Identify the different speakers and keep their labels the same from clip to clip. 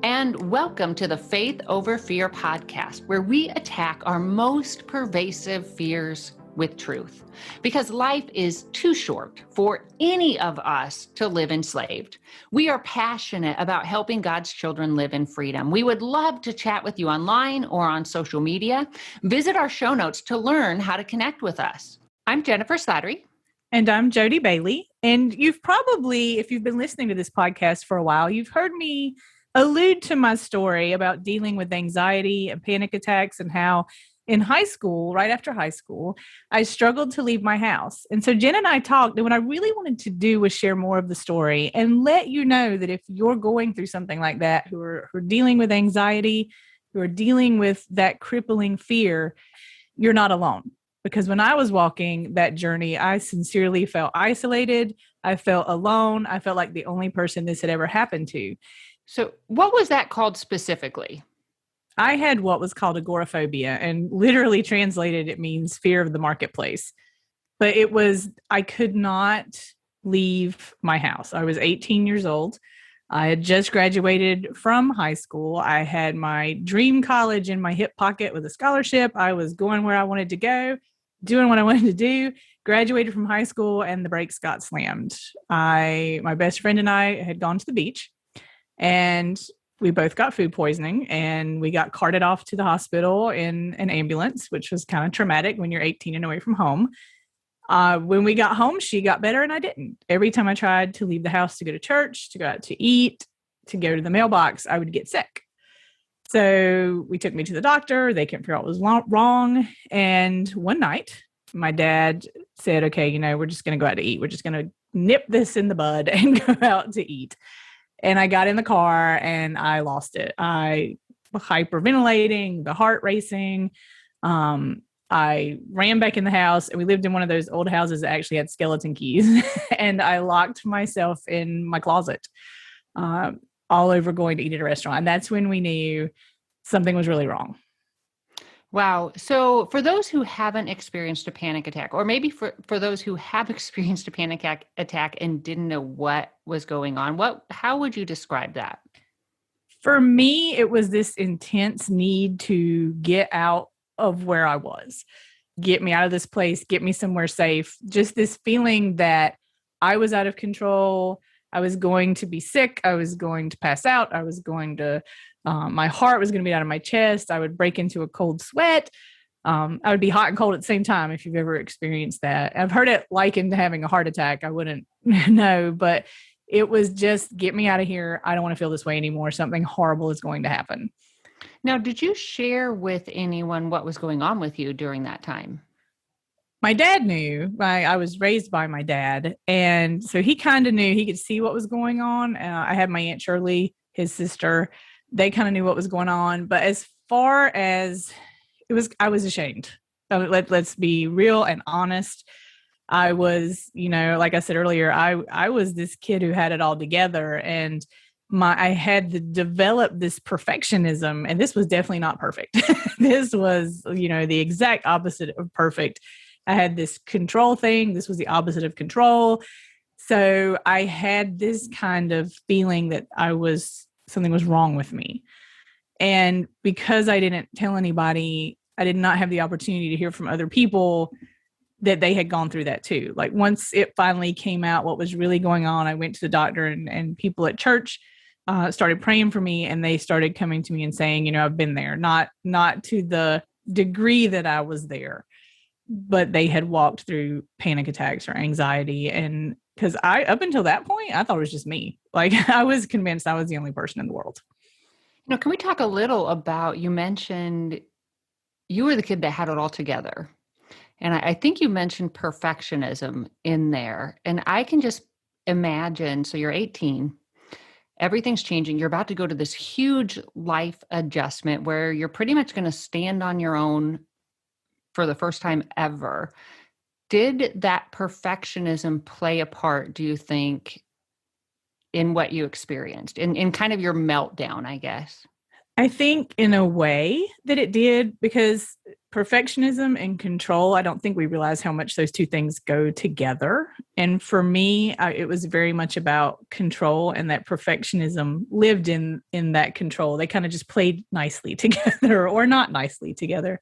Speaker 1: and welcome to the Faith Over Fear podcast, where we attack our most pervasive fears with truth. Because life is too short for any of us to live enslaved. We are passionate about helping God's children live in freedom. We would love to chat with you online or on social media. Visit our show notes to learn how to connect with us. I'm Jennifer Slattery.
Speaker 2: And I'm Jodie Bailey. And you've probably, if you've been listening to this podcast for a while, you've heard me allude to my story about dealing with anxiety and panic attacks and how in high school, right after high school, I struggled to leave my house. And so Jen and I talked, and what I really wanted to do was share more of the story and let you know that if you're going through something like that, who are dealing with anxiety, who are dealing with that crippling fear, you're not alone. Because when I was walking that journey, I sincerely felt isolated. I felt alone. I felt like the only person this had ever happened to.
Speaker 1: So what was that called specifically?
Speaker 2: I had what was called agoraphobia, and literally translated, it means fear of the marketplace. But it was, I could not leave my house. I was 18 years old. I had just graduated from high school. I had my dream college in my hip pocket with a scholarship. I was going where I wanted to go, doing what I wanted to do, graduated from high school, and the brakes got slammed. My best friend and I had gone to the beach, and we both got food poisoning, and we got carted off to the hospital in an ambulance, which was kind of traumatic when you're 18 and away from home. When we got home, she got better and I didn't. Every time I tried to leave the house to go to church, to go out to eat, to go to the mailbox, I would get sick. So we took me to the doctor. They couldn't figure out what was wrong. And one night, my dad said, okay, we're just going to go out to eat. We're just going to nip this in the bud and go out to eat. And I got in the car and I lost it. I hyperventilating, the heart racing. I ran back in the house, and we lived in one of those old houses that actually had skeleton keys. And I locked myself in my closet, all over going to eat at a restaurant. And that's when we knew something was really wrong.
Speaker 1: Wow. So for those who haven't experienced a panic attack, or maybe for those who have experienced a panic attack and didn't know what was going on, how would you describe that?
Speaker 2: For me, it was this intense need to get out of where I was, get me out of this place, get me somewhere safe. Just this feeling that I was out of control. I was going to be sick. I was going to pass out. I was going to, my heart was going to be out of my chest. I would break into a cold sweat. I would be hot and cold at the same time, if you've ever experienced that. I've heard it likened to having a heart attack. I wouldn't know, but it was just, get me out of here. I don't want to feel this way anymore. Something horrible is going to happen.
Speaker 1: Now, did you share with anyone what was going on with you during that time?
Speaker 2: My dad knew. I was raised by my dad. And so he kind of knew. He could see what was going on. I had my Aunt Shirley, his sister. They kind of knew what was going on. But as far as I was ashamed. Let's be real and honest. I was, like I said earlier, I was this kid who had it all together. And I had developed this perfectionism, and this was definitely not perfect. This was, the exact opposite of perfect. I had this control thing. This was the opposite of control. So I had this kind of feeling that something was wrong with me. And because I didn't tell anybody, I did not have the opportunity to hear from other people that they had gone through that too. Like once it finally came out what was really going on, I went to the doctor, and people at church started praying for me, and they started coming to me and saying, I've been there, not to the degree that I was there, but they had walked through panic attacks or anxiety. And because up until that point, I thought it was just me. Like I was convinced I was the only person in the world.
Speaker 1: Can we talk a little about, you mentioned you were the kid that had it all together. And I think you mentioned perfectionism in there. And I can just imagine, so you're 18, everything's changing. You're about to go to this huge life adjustment where you're pretty much going to stand on your own for the first time ever. Did that perfectionism play a part, do you think, in what you experienced, in kind of your meltdown, I guess?
Speaker 2: I think in a way that it did, because perfectionism and control, I don't think we realize how much those two things go together. And for me, it was very much about control, and that perfectionism lived in that control. They kind of just played nicely together or not nicely together.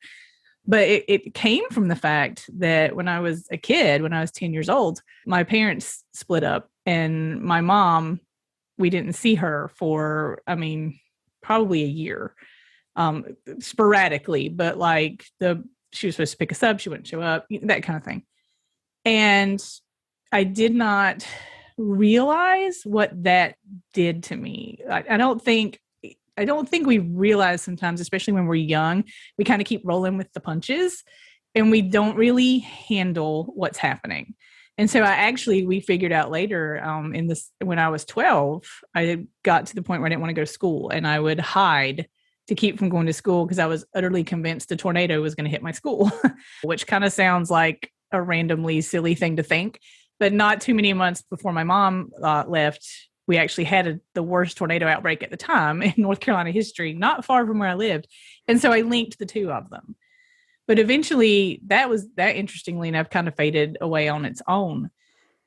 Speaker 2: But it came from the fact that when I was a kid, when I was 10 years old, my parents split up, and my mom, we didn't see her for, probably a year, sporadically, but like she was supposed to pick us up, she wouldn't show up, that kind of thing. And I did not realize what that did to me. I don't think we realize sometimes, especially when we're young, we kind of keep rolling with the punches and we don't really handle what's happening. And so we figured out later when I was 12, I got to the point where I didn't want to go to school, and I would hide to keep from going to school because I was utterly convinced a tornado was going to hit my school, which kind of sounds like a randomly silly thing to think. But not too many months before my mom left, we actually had the worst tornado outbreak at the time in North Carolina history, not far from where I lived. And so I linked the two of them. But eventually that interestingly enough, kind of faded away on its own.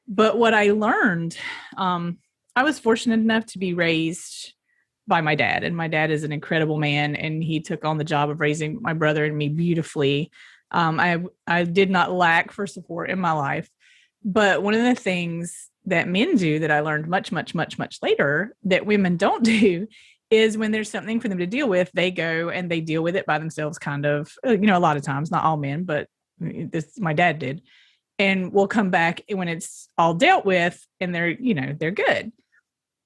Speaker 2: But what I learned, I was fortunate enough to be raised by my dad, and my dad is an incredible man, and he took on the job of raising my brother and me beautifully. I did not lack for support in my life. But one of the things that men do that I learned much, much, much, much later that women don't do is when there's something for them to deal with, they go and they deal with it by themselves, kind of, a lot of times, not all men, but my dad did. And we'll come back when it's all dealt with and they're good.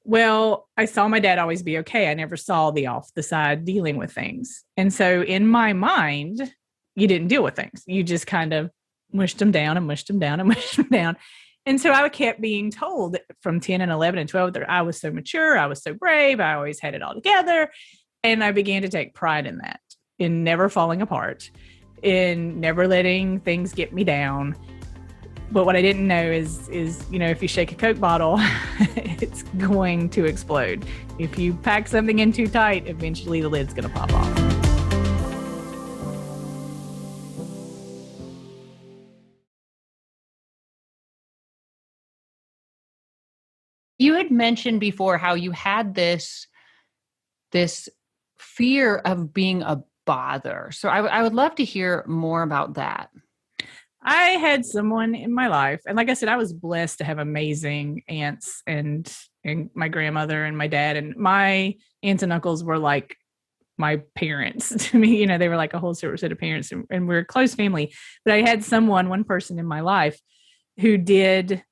Speaker 2: Well, I saw my dad always be okay. I never saw the off the side dealing with things. And so in my mind, you didn't deal with things. You just kind of mushed them down and mushed them down and mushed them down. And so I kept being told from 10 and 11 and 12 that I was so mature, I was so brave, I always had it all together. And I began to take pride in that, in never falling apart, in never letting things get me down. But what I didn't know is if you shake a Coke bottle, it's going to explode. If you pack something in too tight, eventually the lid's going to pop off.
Speaker 1: You had mentioned before how you had this fear of being a bother. So I would love to hear more about that.
Speaker 2: I had someone in my life, and like I said, I was blessed to have amazing aunts and my grandmother and my dad, and my aunts and uncles were like my parents to me. They were like a whole set of parents, and we're a close family. But I had one person in my life who did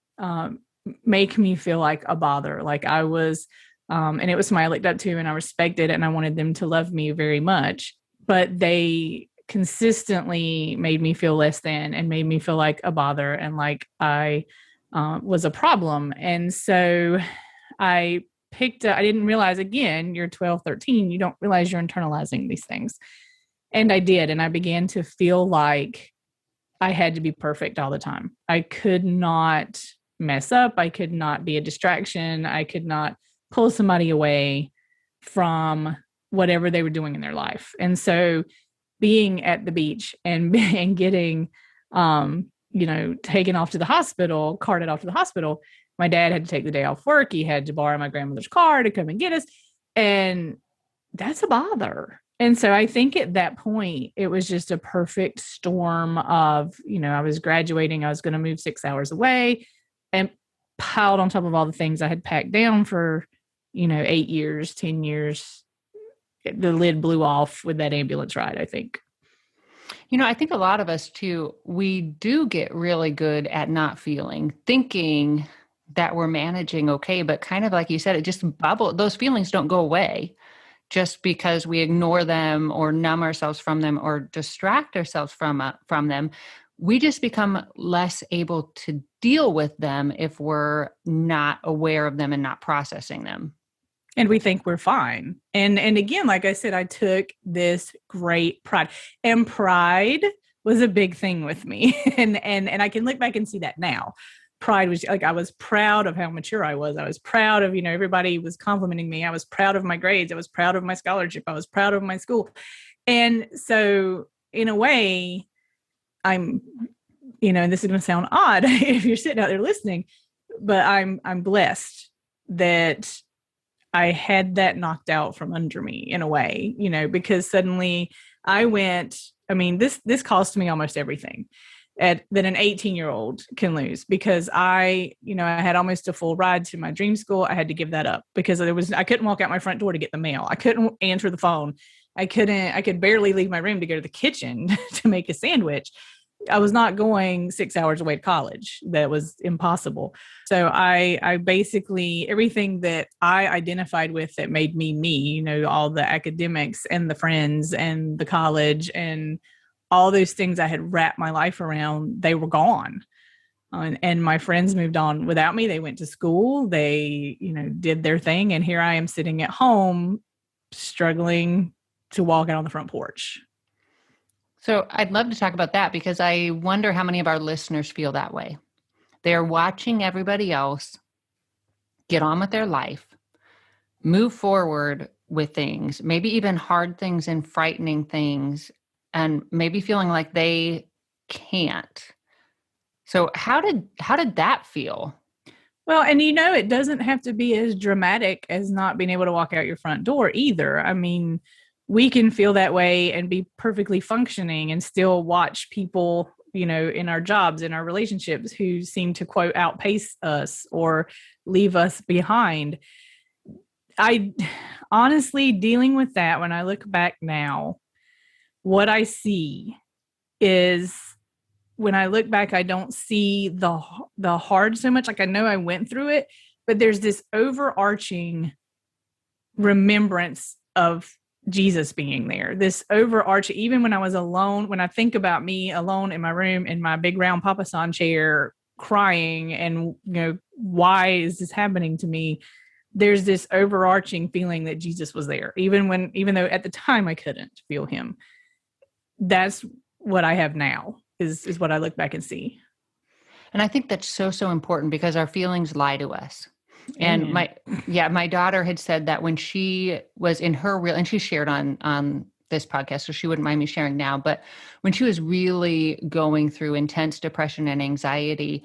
Speaker 2: make me feel like a bother, like I was, and it was somebody I looked up to and I respected, and I wanted them to love me very much, but they consistently made me feel less than and made me feel like a bother and like I was a problem. And so I didn't realize, again, you're 12, 13, you don't realize you're internalizing these things. And I did. And I began to feel like I had to be perfect all the time. I could not mess up. I could not be a distraction. I could not pull somebody away from whatever they were doing in their life. And so being at the beach and getting, taken off to the hospital, carted off to the hospital, my dad had to take the day off work. He had to borrow my grandmother's car to come and get us. And that's a bother. And so I think at that point, it was just a perfect storm of, I was graduating, I was going to move 6 hours away, and piled on top of all the things I had packed down for, 8 years, 10 years. The lid blew off with that ambulance ride, I think.
Speaker 1: I think a lot of us too, we do get really good at not thinking that we're managing okay, but kind of like you said, it just those feelings don't go away just because we ignore them or numb ourselves from them or distract ourselves from them. We just become less able to deal with them if we're not aware of them and not processing them.
Speaker 2: And we think we're fine. And again, like I said, I took this great pride, and pride was a big thing with me. And I can look back and see that now. Pride was like, I was proud of how mature I was. I was proud of, everybody was complimenting me. I was proud of my grades. I was proud of my scholarship. I was proud of my school. And so in a way, I'm, and this is going to sound odd if you're sitting out there listening, but I'm blessed that I had that knocked out from under me in a way, because suddenly this cost me almost everything that an 18-year-old can lose, because I had almost a full ride to my dream school. I had to give that up because I couldn't walk out my front door to get the mail. I couldn't answer the phone. I could barely leave my room to go to the kitchen to make a sandwich. I was not going 6 hours away to college. That was impossible. So I basically, everything that I identified with that made me, all the academics and the friends and the college and all those things I had wrapped my life around, they were gone. And my friends moved on without me. They went to school, they, did their thing. And here I am sitting at home, struggling to walk out on the front porch.
Speaker 1: So I'd love to talk about that, because I wonder how many of our listeners feel that way. They're watching everybody else get on with their life, move forward with things, maybe even hard things and frightening things, and maybe feeling like they can't. So how did that feel?
Speaker 2: Well, and it doesn't have to be as dramatic as not being able to walk out your front door either. I mean, we can feel that way and be perfectly functioning and still watch people, in our jobs, in our relationships, who seem to, quote, outpace us or leave us behind. I honestly, dealing with that, when I look back now, what I see is, when I look back, I don't see the hard so much. Like, I know I went through it, but there's this overarching remembrance of Jesus being there. This overarching, even when I was alone, when I think about me alone in my room in my big round Papa San chair crying and, why is this happening to me? There's this overarching feeling that Jesus was there, even though at the time I couldn't feel him. That's what I have now. Is what I look back and see.
Speaker 1: And I think that's so, so important, because our feelings lie to us. And my daughter had said that when she was in her real, and she shared on this podcast, so she wouldn't mind me sharing now, but when she was really going through intense depression and anxiety,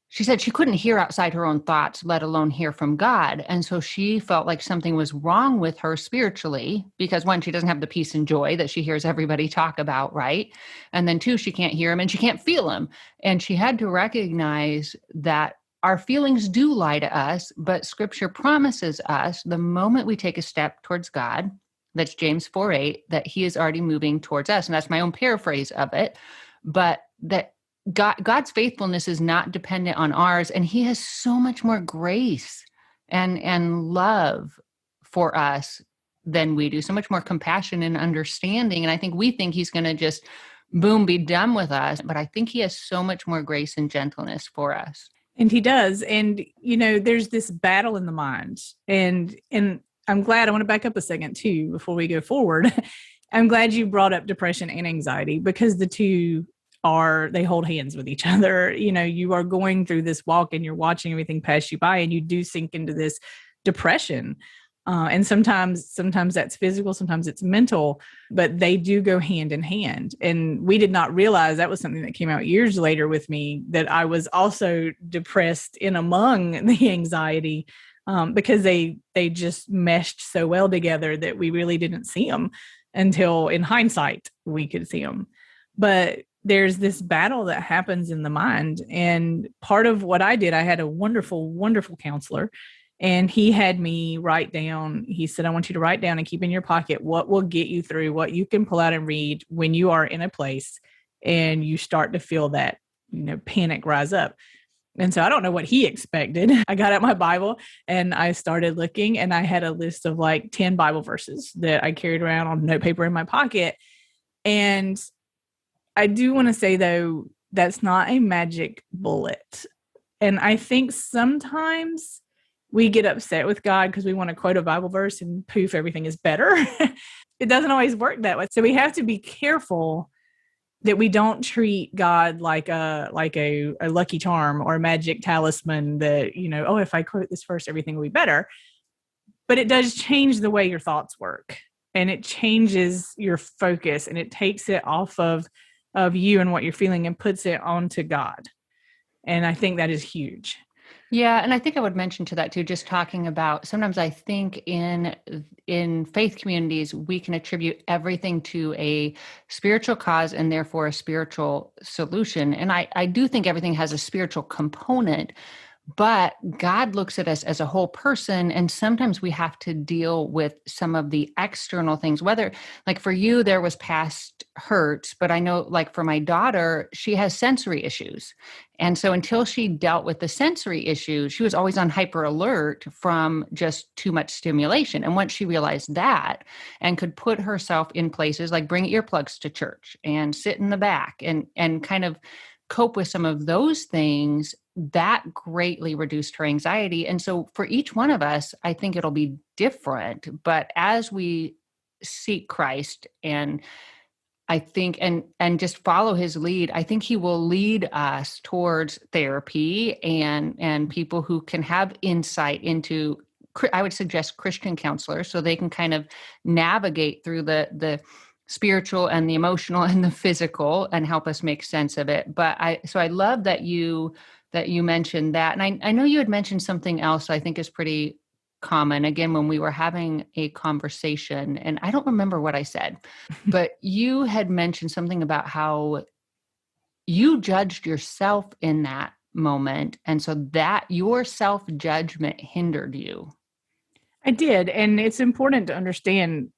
Speaker 1: she said she couldn't hear outside her own thoughts, let alone hear from God. And so she felt like something was wrong with her spiritually, because one, she doesn't have the peace and joy that she hears everybody talk about, right? And then two, she can't hear him and she can't feel him. And she had to recognize that our feelings do lie to us, but Scripture promises us the moment we take a step towards God, that's James 4:8, that he is already moving towards us. And that's my own paraphrase of it, but that God's faithfulness is not dependent on ours, and he has so much more grace and love for us than we do, so much more compassion and understanding. And I think we think he's going to just, boom, be done with us, but I think he has so much more grace and gentleness for us.
Speaker 2: And he does. And, there's this battle in the mind. And I'm glad, I want to back up a second too, before we go forward. I'm glad you brought up depression and anxiety, because the two they hold hands with each other. You are going through this walk and you're watching everything pass you by, and you do sink into this depression. And sometimes that's physical, sometimes it's mental, but they do go hand in hand. And we did not realize, that was something that came out years later with me, that I was also depressed in among the anxiety, because they just meshed so well together that we really didn't see them until, in hindsight, we could see them. But there's this battle that happens in the mind. And part of what I did, I had a wonderful, wonderful counselor, and he had me write down, he said, I want you to write down and keep in your pocket what will get you through, what you can pull out and read when you are in a place and you start to feel that, panic rise up. And so I don't know what he expected. I got out my Bible and I started looking, and I had a list of like 10 Bible verses that I carried around on notepaper in my pocket. And I do want to say, though, that's not a magic bullet. And I think sometimes we get upset with God because we want to quote a Bible verse and poof, everything is better. It doesn't always work that way. So we have to be careful that we don't treat God like a lucky charm or a magic talisman that, if I quote this verse, everything will be better. But it does change the way your thoughts work. and it changes your focus, and it takes it off of you and what you're feeling and puts it onto God. And I think that is huge.
Speaker 1: Yeah, and I think I would mention to that too, just talking about sometimes I think in faith communities we can attribute everything to a spiritual cause and therefore a spiritual solution. And I do think everything has a spiritual component, but God looks at us as a whole person. And sometimes we have to deal with some of the external things, whether like for you, there was past hurts, but I know like for my daughter, she has sensory issues. And so until she dealt with the sensory issues, she was always on hyper alert from just too much stimulation. And once she realized that and could put herself in places like bring earplugs to church and sit in the back and kind of cope with some of those things, that greatly reduced her anxiety. And so for each one of us, I think it'll be different. But as we seek Christ and I think and just follow his lead, I think he will lead us towards therapy and people who can have insight into, I would suggest Christian counselors so they can kind of navigate through the spiritual and the emotional and the physical and help us make sense of it. But I love that you mentioned that. And I know you had mentioned something else I think is pretty common, again, when we were having a conversation, and I don't remember what I said, but you had mentioned something about how you judged yourself in that moment. And so that your self-judgment hindered you.
Speaker 2: I did. And it's important to understand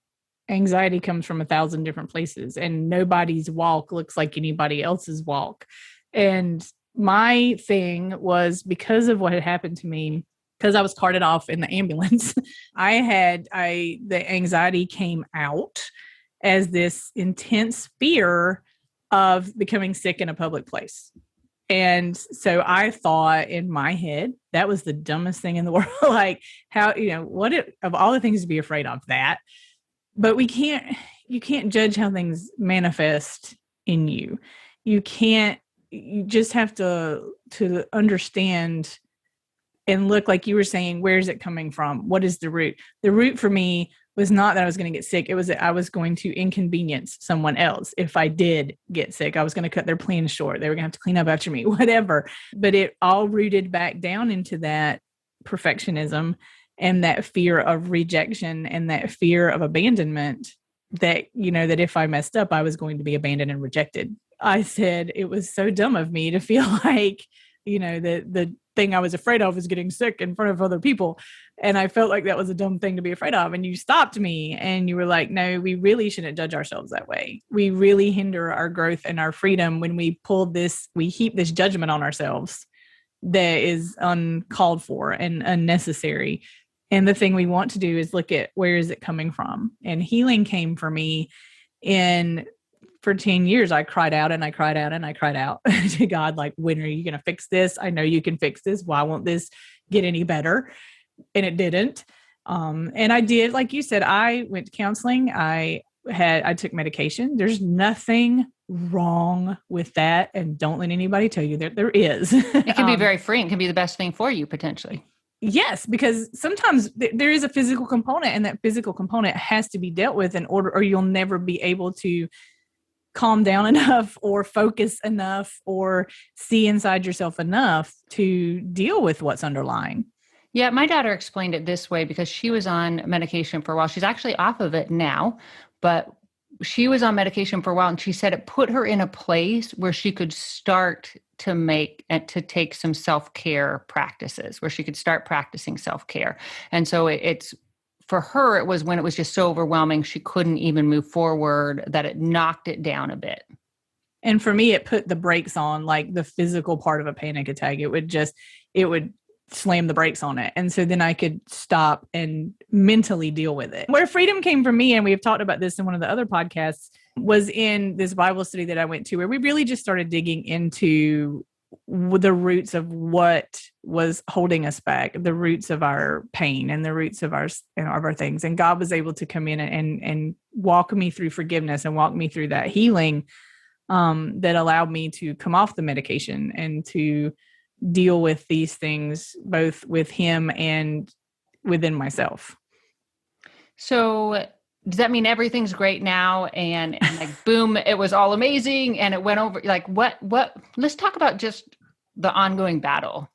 Speaker 2: anxiety comes from 1,000 different places, and nobody's walk looks like anybody else's walk. And my thing was, because of what had happened to me, because I was carted off in the ambulance, the anxiety came out as this intense fear of becoming sick in a public place. And so I thought in my head, that was the dumbest thing in the world. Like, how, of all the things to be afraid of, that. But you can't judge how things manifest in you. You just have to understand and look, like you were saying, where is it coming from? What is the root? The root for me was not that I was going to get sick. It was that I was going to inconvenience someone else. If I did get sick, I was going to cut their plans short. They were going to have to clean up after me, whatever. But it all rooted back down into that perfectionism and that fear of rejection and that fear of abandonment, that, that if I messed up, I was going to be abandoned and rejected. I said it was so dumb of me to feel like, the thing I was afraid of was getting sick in front of other people. And I felt like that was a dumb thing to be afraid of. And you stopped me and you were like, no, we really shouldn't judge ourselves that way. We really hinder our growth and our freedom when we heap this judgment on ourselves that is uncalled for and unnecessary. And the thing we want to do is look at, where is it coming from? And healing came for me for 10 years. I cried out and I cried out and I cried out to God, like, when are you going to fix this? I know you can fix this. Why won't this get any better? And it didn't. And I did, like you said, I went to counseling. I took medication. There's nothing wrong with that. And don't let anybody tell you that there is.
Speaker 1: It can be very freeing. It can be the best thing for you potentially.
Speaker 2: Yes, because sometimes there is a physical component, and that physical component has to be dealt with in order, or you'll never be able to calm down enough or focus enough or see inside yourself enough to deal with what's underlying.
Speaker 1: Yeah, my daughter explained it this way because she was on medication for a while. She's actually off of it now, but she was on medication for a while, and she said it put her in a place where she could start to take some self-care practices, where she could start practicing self-care. And so it's for her, it was when it was just so overwhelming, she couldn't even move forward, that it knocked it down a bit.
Speaker 2: And for me, it put the brakes on, like the physical part of a panic attack. It would slam the brakes on it. And so then I could stop and mentally deal with it. Where freedom came from me, and we've talked about this in one of the other podcasts, was in this Bible study that I went to, where we really just started digging into the roots of what was holding us back, the roots of our pain and the roots of our things. And God was able to come in and walk me through forgiveness and walk me through that healing that allowed me to come off the medication and to deal with these things, both with him and within myself.
Speaker 1: So does that mean everything's great now? And like, boom, it was all amazing and it went over. Like let's talk about just the ongoing battle.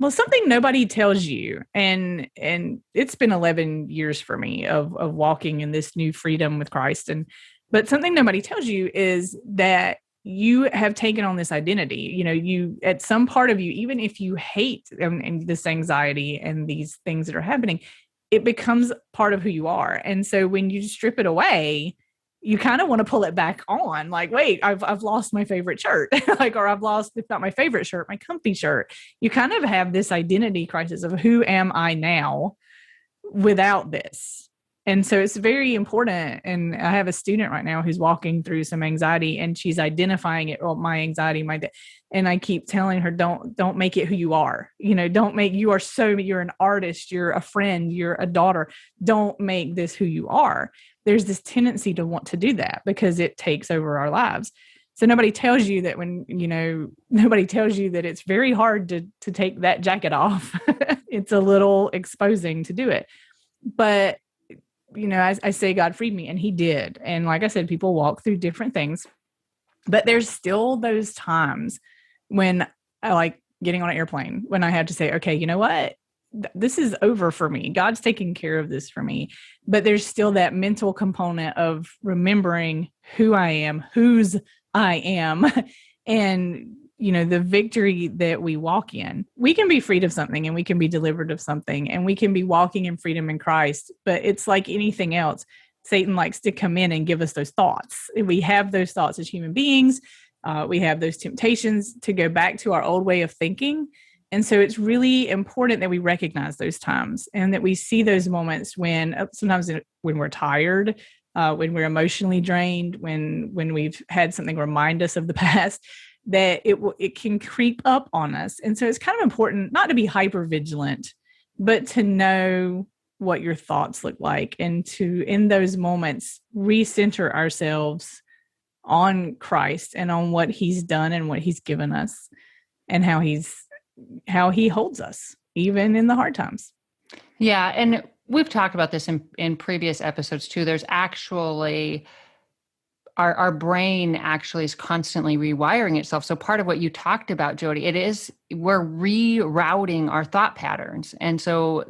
Speaker 2: Well, something nobody tells you, and it's been 11 years for me of walking in this new freedom with Christ. But something nobody tells you is that you have taken on this identity. You know, you, at some part of you, even if you hate and this anxiety and these things that are happening, it becomes part of who you are. And so when you strip it away, you kind of want to pull it back on. Like, wait, I've lost my favorite shirt, like, or I've lost, if not my favorite shirt, my comfy shirt. You kind of have this identity crisis of who am I now without this? And so it's very important. And I have a student right now who's walking through some anxiety, and she's identifying it. Oh, my anxiety, and I keep telling her, don't make it who you are. You know, you're an artist, you're a friend, you're a daughter. Don't make this who you are. There's this tendency to want to do that because it takes over our lives. So nobody tells you that nobody tells you that it's very hard to take that jacket off. It's a little exposing to do it. But I say God freed me, and he did. And like I said, people walk through different things, but there's still those times when I, like getting on an airplane, when I had to say, okay, you know what? This is over for me. God's taking care of this for me. But there's still that mental component of remembering who I am, whose I am, and the victory that we walk in. We can be freed of something, and we can be delivered of something, and we can be walking in freedom in Christ. But it's like anything else. Satan likes to come in and give us those thoughts. We have those thoughts as human beings. We have those temptations to go back to our old way of thinking. And so it's really important that we recognize those times, and that we see those moments when sometimes when we're tired, when we're emotionally drained, when we've had something remind us of the past, that it can creep up on us. And so it's kind of important not to be hyper vigilant, but to know what your thoughts look like, and to, in those moments, recenter ourselves on Christ and on what he's done and what he's given us, and how he holds us even in the hard times.
Speaker 1: Yeah. And we've talked about this in previous episodes too. There's actually our brain actually is constantly rewiring itself. So part of what you talked about, Jodie, we're rerouting our thought patterns. And so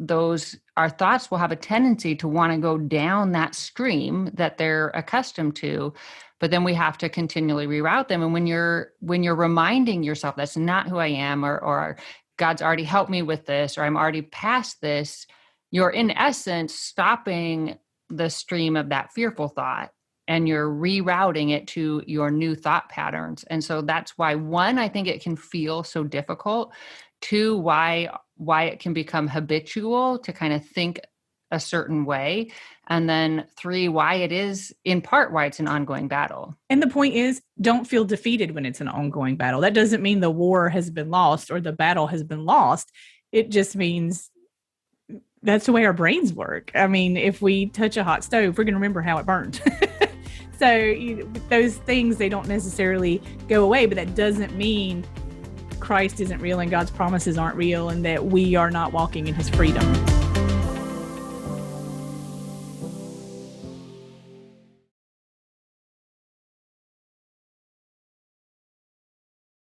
Speaker 1: our thoughts will have a tendency to want to go down that stream that they're accustomed to, but then we have to continually reroute them. And when you're reminding yourself, that's not who I am, or God's already helped me with this, or I'm already past this, you're in essence stopping the stream of that fearful thought, and you're rerouting it to your new thought patterns. And so that's why, one, I think it can feel so difficult. Two, why it can become habitual to kind of think a certain way. And then three, why it is, in part, why it's an ongoing battle.
Speaker 2: And the point is, don't feel defeated when it's an ongoing battle. That doesn't mean the war has been lost or the battle has been lost. It just means that's the way our brains work. I mean, if we touch a hot stove, we're going to remember how it burned. So those things, they don't necessarily go away, but that doesn't mean Christ isn't real and God's promises aren't real, and that we are not walking in his freedom.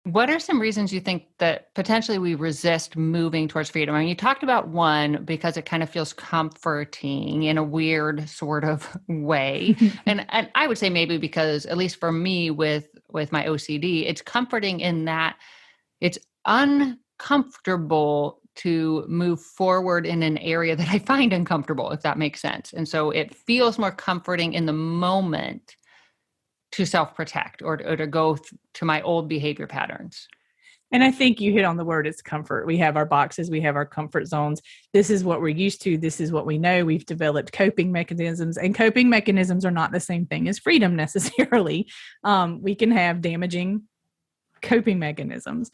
Speaker 1: What are some reasons you think that potentially we resist moving towards freedom? I mean, you talked about one, because it kind of feels comforting in a weird sort of way. and I would say maybe because, at least for me with my OCD, it's comforting in that it's uncomfortable to move forward in an area that I find uncomfortable, if that makes sense. And so it feels more comforting in the moment to self-protect, or to go to my old behavior patterns.
Speaker 2: And I think you hit on the word, it's comfort. We have our boxes, we have our comfort zones. This is what we're used to. This is what we know. We've developed coping mechanisms, and coping mechanisms are not the same thing as freedom necessarily. We can have damaging coping mechanisms,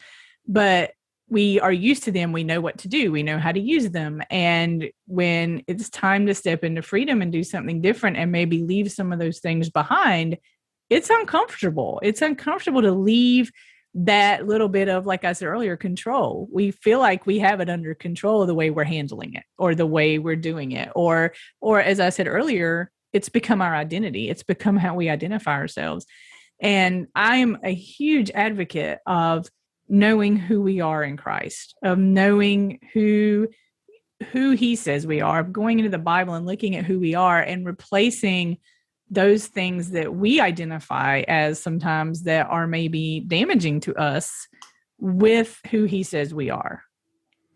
Speaker 2: but we are used to them. We know what to do. We know how to use them. And when it's time to step into freedom and do something different, and maybe leave some of those things behind, it's uncomfortable. It's uncomfortable to leave that little bit of, like I said earlier, control. We feel like we have it under control, the way we're handling it, or the way we're doing it, or as I said earlier, it's become our identity. It's become how we identify ourselves. And I'm a huge advocate of knowing who we are in Christ, of knowing who he says we are, of going into the Bible and looking at who we are and replacing those things that we identify as sometimes that are maybe damaging to us with who he says we are.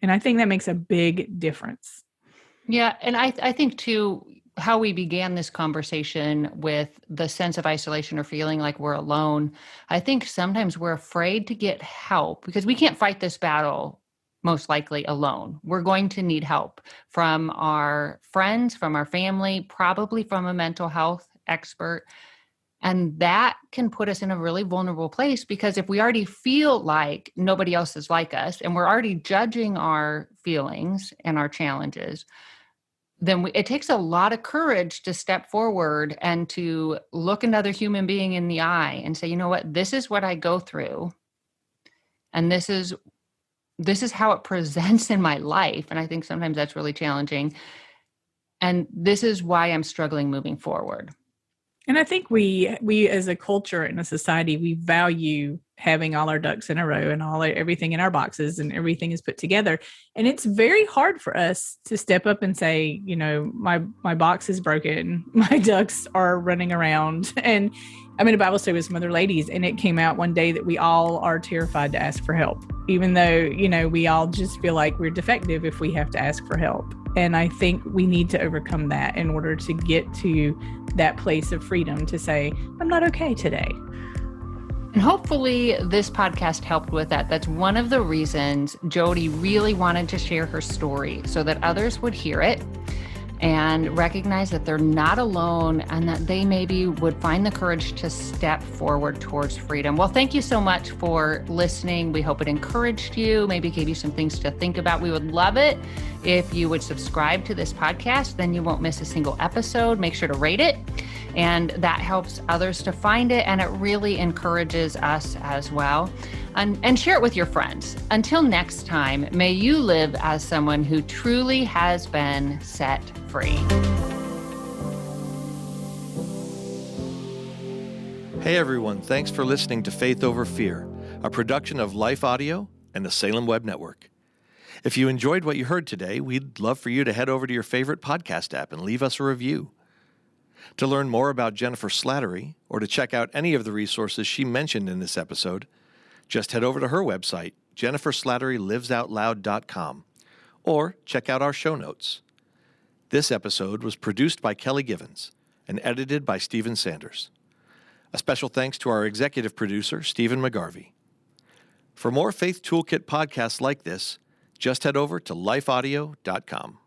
Speaker 2: And I think that makes a big difference.
Speaker 1: Yeah. And I think too, how we began this conversation with the sense of isolation or feeling like we're alone. I think sometimes we're afraid to get help because we can't fight this battle most likely alone. We're going to need help from our friends, from our family, probably from a mental health expert. And that can put us in a really vulnerable place because if we already feel like nobody else is like us and we're already judging our feelings and our challenges, then it takes a lot of courage to step forward and to look another human being in the eye and say, you know what, this is what I go through. And this is how it presents in my life. And I think sometimes that's really challenging. And this is why I'm struggling moving forward.
Speaker 2: And I think we as a culture and a society, we value having all our ducks in a row and everything in our boxes and everything is put together. And it's very hard for us to step up and say, you know, my box is broken. My ducks are running around. And I'm in a Bible study with some other ladies, and it came out one day that we all are terrified to ask for help, even though, you know, we all just feel like we're defective if we have to ask for help. And I think we need to overcome that in order to get to that place of freedom to say, I'm not okay today.
Speaker 1: And hopefully this podcast helped with that. That's one of the reasons Jodie really wanted to share her story so that others would hear it and recognize that they're not alone and that they maybe would find the courage to step forward towards freedom. Well, thank you so much for listening. We hope it encouraged you, maybe gave you some things to think about. We would love it if you would subscribe to this podcast, then you won't miss a single episode. Make sure to rate it. And that helps others to find it. And it really encourages us as well. And share it with your friends. Until next time, may you live as someone who truly has been set free.
Speaker 3: Hey everyone, thanks for listening to Faith Over Fear, a production of Life Audio and the Salem Web Network. If you enjoyed what you heard today, we'd love for you to head over to your favorite podcast app and leave us a review. To learn more about Jennifer Slattery, or to check out any of the resources she mentioned in this episode, just head over to her website, jenniferslatterylivesoutloud.com, or check out our show notes. This episode was produced by Kelly Givens and edited by Stephen Sanders. A special thanks to our executive producer, Stephen McGarvey. For more Faith Toolkit podcasts like this, just head over to lifeaudio.com.